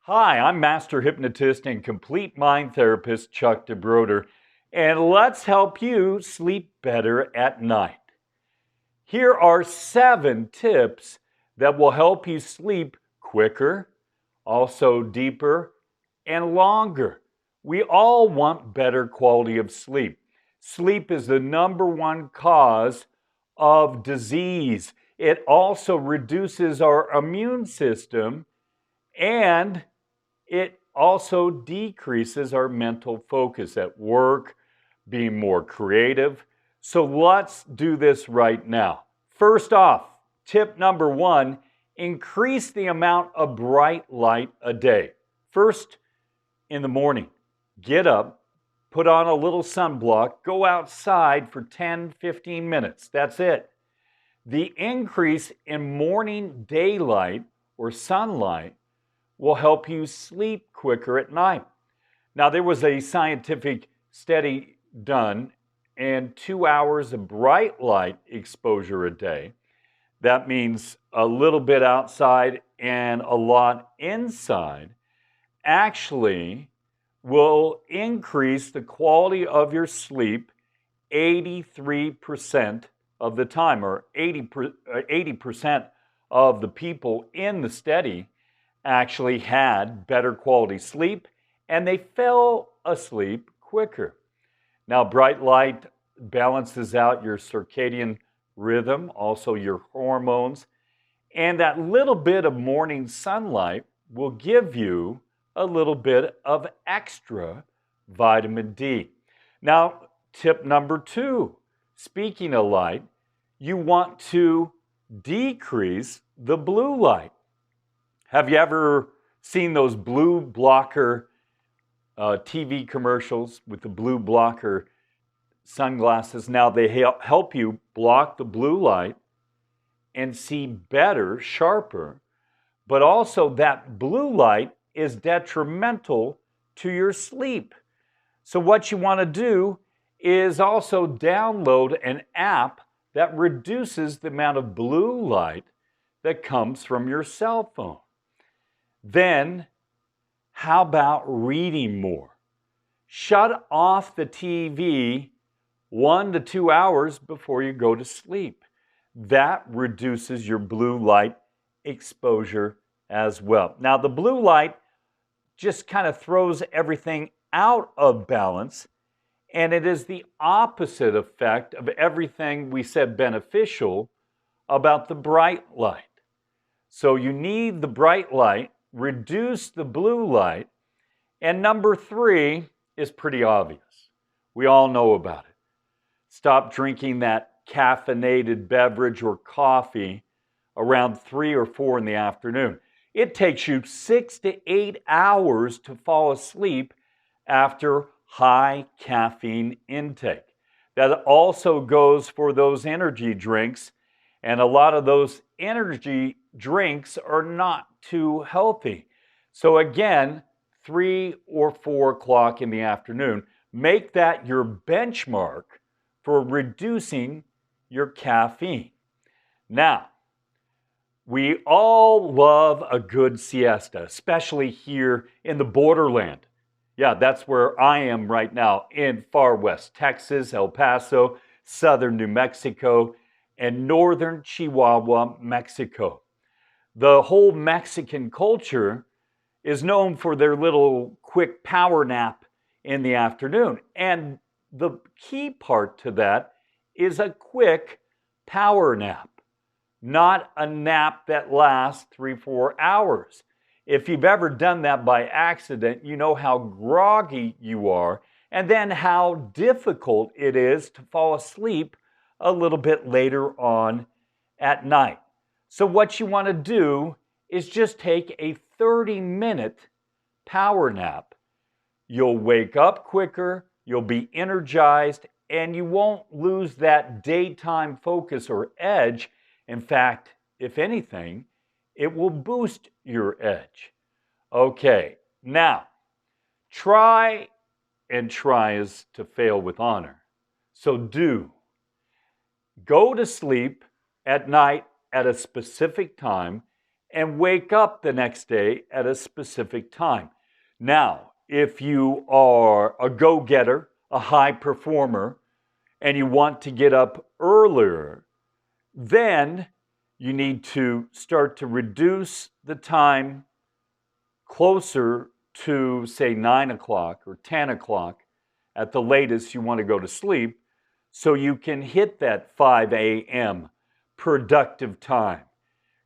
Hi, I'm Master Hypnotist and Complete Mind Therapist Chuck DeBroder, and let's help you sleep better at night. Here are 7 tips that will help you sleep quicker, also deeper, and longer. We all want better quality of sleep. Sleep is the #1 cause of disease. It also reduces our immune system and it also decreases our mental focus at work, being more creative. So let's do this right now. First off, tip #1, increase the amount of bright light a day. First, in the morning, get up, put on a little sunblock, go outside for 10-15 minutes. That's it. The increase in morning daylight or sunlight will help you sleep quicker at night. Now, there was a scientific study done, and 2 hours of bright light exposure a day, that means a little bit outside and a lot inside, actually will increase the quality of your sleep 83% of the time, or 80% of the people in the study actually had better quality sleep, and they fell asleep quicker. Now, bright light balances out your circadian rhythm, also your hormones, and that little bit of morning sunlight will give you a little bit of extra vitamin D. Now, tip #2, speaking of light, you want to decrease the blue light. Have you ever seen those blue blocker TV commercials with the blue blocker sunglasses? Now, they help you block the blue light and see better, sharper, but also that blue light is detrimental to your sleep. So what you want to do is also download an app that reduces the amount of blue light that comes from your cell phone. Then, how about reading more? Shut off the TV 1 to 2 hours before you go to sleep. That reduces your blue light exposure as well. Now, the blue light just kind of throws everything out of balance, and it is the opposite effect of everything we said beneficial about the bright light. So you need the bright light, reduce the blue light, and #3 is pretty obvious. We all know about it. Stop drinking that caffeinated beverage or coffee around 3 or 4 in the afternoon. It takes you 6 to 8 hours to fall asleep after high caffeine intake. That also goes for those energy drinks, and a lot of those energy drinks are not too healthy. So again, 3 or 4 o'clock in the afternoon, make that your benchmark for reducing your caffeine. Now, we all love a good siesta, especially here in the borderland. Yeah, that's where I am right now in far west Texas, El Paso, southern New Mexico, and northern Chihuahua, Mexico. The whole Mexican culture is known for their little quick power nap in the afternoon. And the key part to that is a quick power nap, not a nap that lasts 3-4 hours. If you've ever done that by accident, you know how groggy you are, and then how difficult it is to fall asleep a little bit later on at night. So what you want to do is just take a 30-minute power nap. You'll wake up quicker, you'll be energized, and you won't lose that daytime focus or edge. In fact, if anything, it will boost your edge. Okay, now, try, and try is to fail with honor. So go to sleep at night at a specific time and wake up the next day at a specific time. Now, if you are a go-getter, a high performer, and you want to get up earlier, then you need to start to reduce the time closer to, say, 9 o'clock or 10 o'clock at the latest you want to go to sleep, so you can hit that 5 a.m. productive time.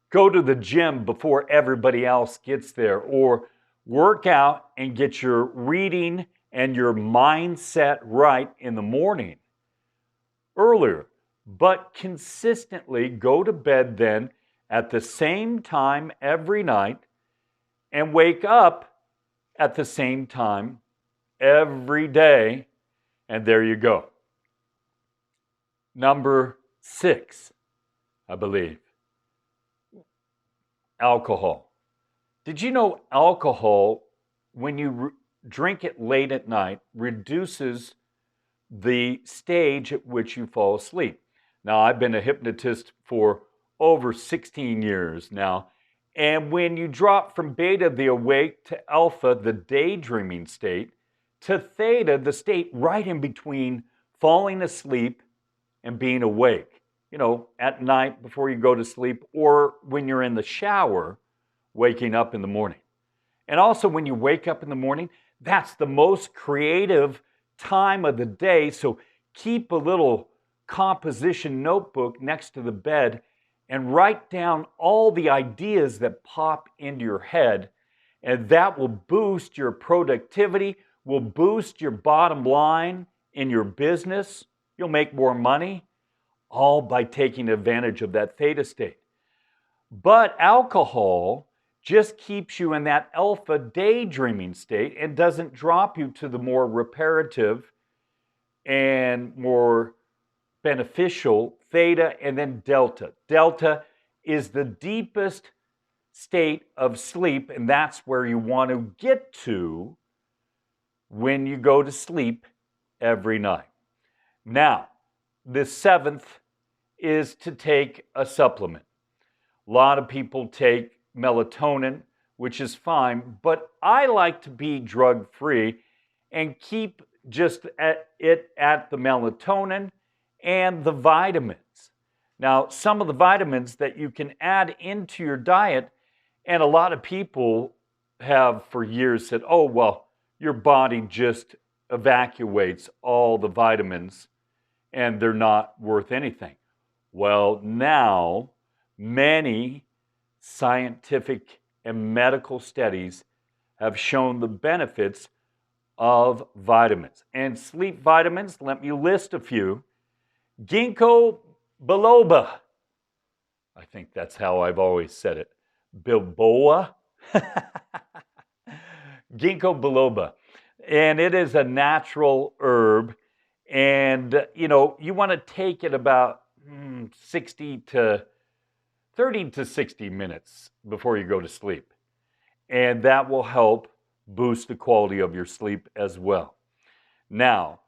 Go to the gym before everybody else gets there, or work out and get your reading and your mindset right in the morning earlier, but consistently go to bed then at the same time every night and wake up at the same time every day, and there you go. Number 6, I believe, alcohol. Did you know alcohol, when you drink it late at night, reduces the stage at which you fall asleep? Now, I've been a hypnotist for over 16 years now, and when you drop from beta, the awake, to alpha, the daydreaming state, to theta, the state right in between falling asleep and being awake, at night before you go to sleep, or when you're in the shower, waking up in the morning. And also when you wake up in the morning, that's the most creative time of the day. So keep a little composition notebook next to the bed and write down all the ideas that pop into your head. And that will boost your productivity, will boost your bottom line in your business. You'll make more money, all by taking advantage of that theta state. But alcohol just keeps you in that alpha daydreaming state and doesn't drop you to the more reparative and more beneficial theta and then delta. Delta is the deepest state of sleep, and that's where you want to get to when you go to sleep every night. Now, the 7th is to take a supplement. A lot of people take melatonin, which is fine, but I like to be drug-free and keep just at the melatonin and the vitamins. Now, some of the vitamins that you can add into your diet, and a lot of people have for years said, oh, well, your body just evacuates all the vitamins and they're not worth anything. Well, now many scientific and medical studies have shown the benefits of vitamins. And sleep vitamins, let me list a few. Ginkgo biloba. I think that's how I've always said it. Bilboa. Ginkgo biloba. And it is a natural herb. And, you want to take it about 30 to 60 minutes before you go to sleep. And that will help boost the quality of your sleep as well. Now,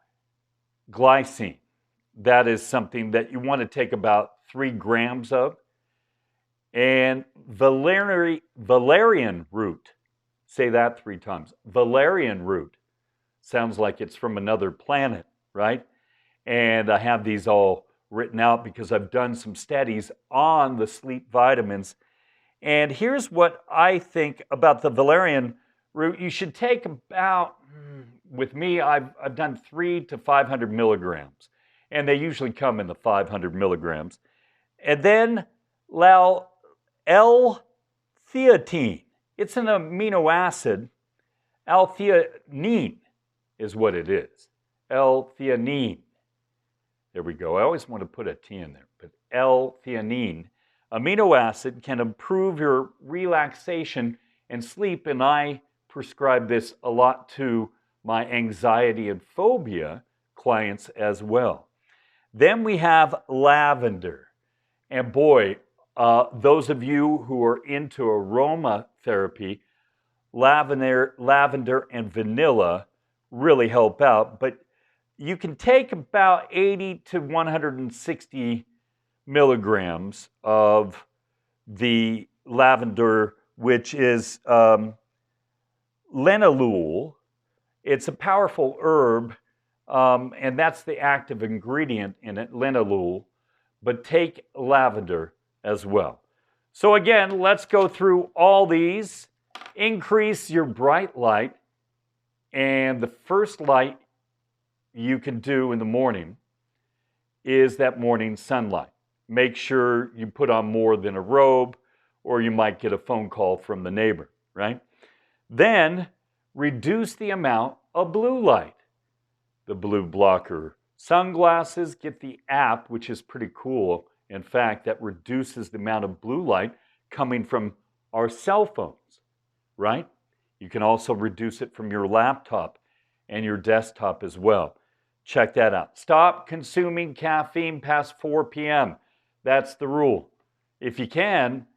glycine. That is something that you want to take about 3 grams of. And valerian root. Say that 3 times. Valerian root. Sounds like it's from another planet, right? And I have these all written out because I've done some studies on the sleep vitamins. And here's what I think about the valerian root. You should take about, with me, I've done 300 to 500 milligrams. And they usually come in the 500 milligrams. And then L-theanine. It's an amino acid. L-theanine is what it is. L-theanine. There we go. I always want to put a T in there. But L-theanine, amino acid, can improve your relaxation and sleep. And I prescribe this a lot to my anxiety and phobia clients as well. Then we have lavender. And boy, those of you who are into aromatherapy, lavender and vanilla really help out. But you can take about 80 to 160 milligrams of the lavender, which is linalool. It's a powerful herb, and that's the active ingredient in it, linalool. But take lavender as well. So again, let's go through all these. Increase your bright light. And the first light you can do in the morning is that morning sunlight. Make sure you put on more than a robe, or you might get a phone call from the neighbor, right? Then reduce the amount of blue light. The blue blocker sunglasses, get the app, which is pretty cool. In fact, that reduces the amount of blue light coming from our cell phones, right? You can also reduce it from your laptop and your desktop as well. Check that out. Stop consuming caffeine past 4 p.m. That's the rule. If you can,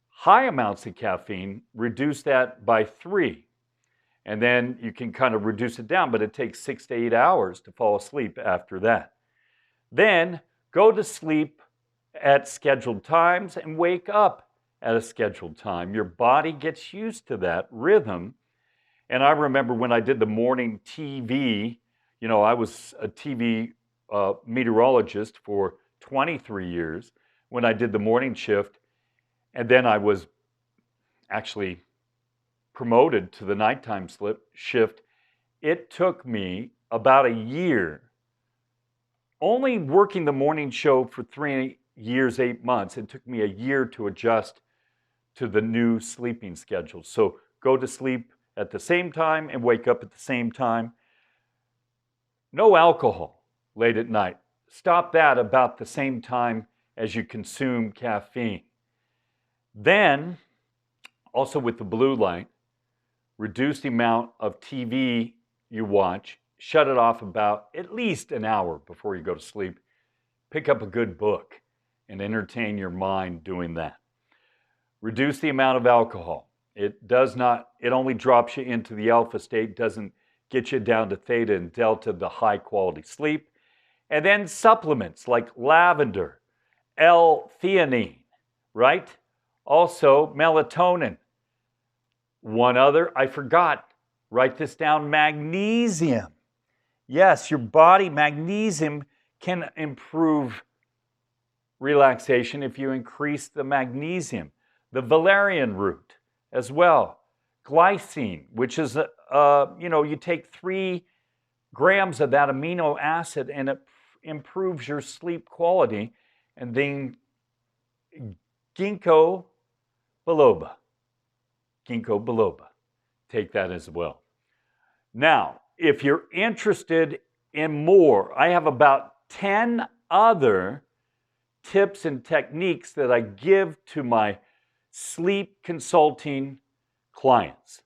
high amounts of caffeine, reduce that by 3. And then you can kind of reduce it down, but it takes 6 to 8 hours to fall asleep after that. Then go to sleep at scheduled times and wake up at a scheduled time. Your body gets used to that rhythm. And I remember when I did the morning TV, you know, I was a TV meteorologist for 23 years when I did the morning shift. And then I was actually promoted to the nighttime shift. It took me about a year, only working the morning show for 3 years, 8 months. It took me a year to adjust to the new sleeping schedule. So go to sleep at the same time and wake up at the same time. No alcohol late at night. Stop that about the same time as you consume caffeine. Then, also with the blue light, reduce the amount of TV you watch. Shut it off about at least an hour before you go to sleep. Pick up a good book and entertain your mind doing that. Reduce the amount of alcohol. It only drops you into the alpha state, doesn't get you down to theta and delta, the high quality sleep. And then supplements like lavender, L-theanine, right? Also melatonin. One other, I forgot, write this down, magnesium. Yes, your body, magnesium can improve relaxation if you increase the magnesium. The valerian root as well. Glycine, which is, you take 3 grams of that amino acid and it improves your sleep quality. And then ginkgo biloba. Ginkgo biloba. Take that as well. Now, if you're interested in more, I have about 10 other tips and techniques that I give to my sleep consulting clients.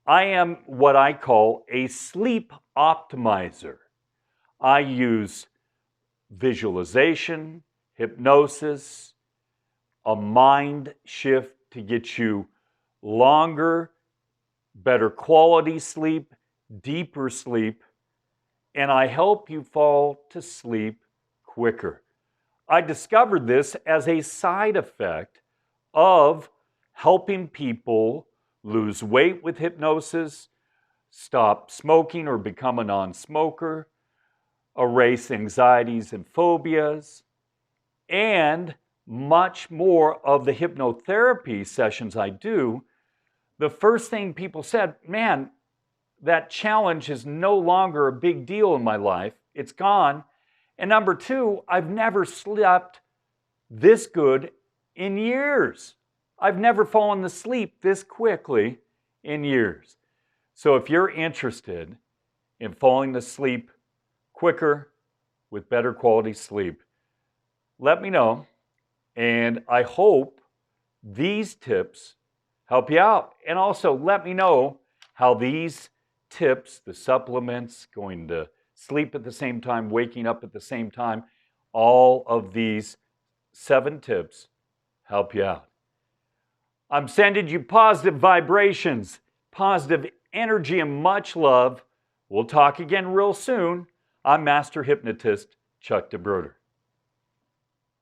I am what I call a sleep optimizer. I use visualization, hypnosis, a mind shift to get you longer, better quality sleep, deeper sleep, and I help you fall to sleep quicker. I discovered this as a side effect of helping people lose weight with hypnosis, stop smoking or become a non-smoker, erase anxieties and phobias, and much more of the hypnotherapy sessions I do. The first thing people said, man, that challenge is no longer a big deal in my life. It's gone. And number 2, I've never slept this good in years. I've never fallen asleep this quickly in years. So if you're interested in falling asleep quicker with better quality sleep, let me know. And I hope these tips help you out. And also let me know how these tips, the supplements, going to sleep at the same time, waking up at the same time, all of these 7 tips help you out. I'm sending you positive vibrations, positive energy, and much love. We'll talk again real soon. I'm Master Hypnotist Chuck DeBroder.